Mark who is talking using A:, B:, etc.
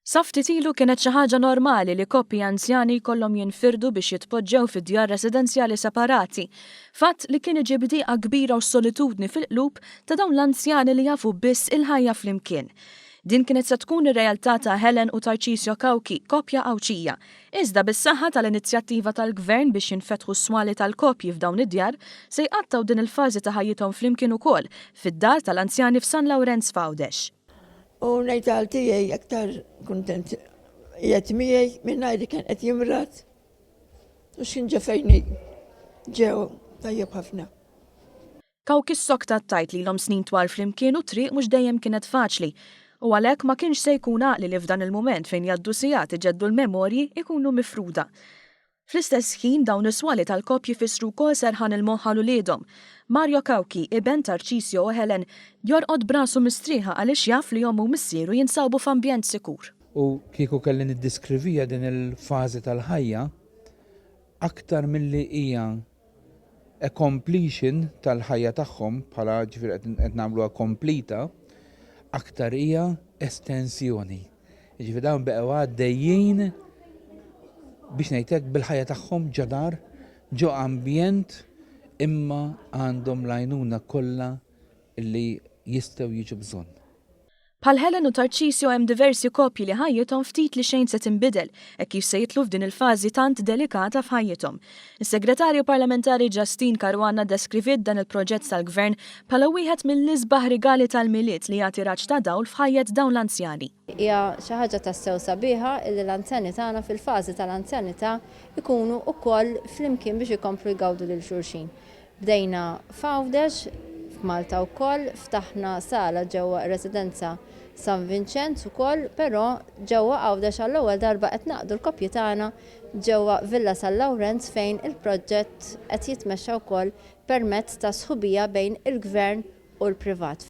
A: Saftit ilu kienet xi ħaġa normali li koppji anzjani jkollhom jinfirdu biex jitpoġġew fid-djar residenzjali separati. Fatt li kien iġib diqa kbira u solitudni fil-qlub ta' dawn l-anzjani li jafu biss il-ħajja flimkien. Din kienet se tkun ir-realtà ta' Helen u Tarcisio Kawki, koppja Awċija. Iżda bis-saħħa tal-inizjattiva tal-Gvern biex jinfetħu s-swali tal-koppji f'dawn id-djar se jqattaw din il-fażi ta' ħajjithom flimkien ukoll fid-dar tal-anzjani f'San Lawrenz f'Għawdex.
B: U ngħid tiegħi aktar kuntent qiegħed miegħi mingħajr li kien qed jimrat u x'kien ġefejni ġew tajjeb ħafna.
A: Kawki s-sokta tajt lilhom snin twal flimkien u triq mhux dejjem kienet faċli. U għalhekk ma kienx se jkun għaqli li f'dan il-mument fejn jgħaddu sigħat iġeddu l-memorji ikunu mifruda. Fl-istess ħin dawn is-swali tal-koppji jfissru wkoll serħan il-moħħal uliedhom. Mario Kawki, iben Tarcisio u Helen, jorqod brasu mistrieħa għaliex jaf li jommu missieru jinsabu f'ambjent sikur.
C: U kieku kelli niddiskrivija din il-fażi tal-ħajja aktar milli hija a completion tal-ħajja tagħhom bħala ġifier qed nagħmluha komplita, aktar hija estensjoni. Ġifier dawn beqgħu għaddejjin biex ngħidlek bil-ħajja tagħhom ġodar ġo ambjent imma għandhom l-għajnuna kollha li jistgħu jiġu bżonn.
A: Bħal Helen u Tarcisio hemm diversi koppji li ħajjithom ftit li xejn se tinbidel hekk kif se jitlu f'din il-fażi tant delikata f'ħajjithom. Is-Segretarju Parlamentari Justin Caruana deskriviet dan il-proġett tal-Gvern bħala wieħed mill-isbaħ rigali tal-miliet li jagħti raġġ ta' dawl f'ħajjet dawn l-anzjani.
D: Hija xi ħaġa tassew sabiħa li l-anzjani tagħna fil-fażi tal-anzjanità ikunu wkoll flimkien biex ikomplu jgawdu lil xulxin. Bdejna f'Għawdex f'Malta wkoll, ftaħna sala ġewwa residenza San Vincent ukoll, però ġewwa Għawdex għall-ewwel darba qed naqdu l-koppji tagħna ġewwa Villa San Lawrenz fejn il-proġett qed jitmexxa wkoll permezz ta' sħubija bejn il-Gvern u l-privat.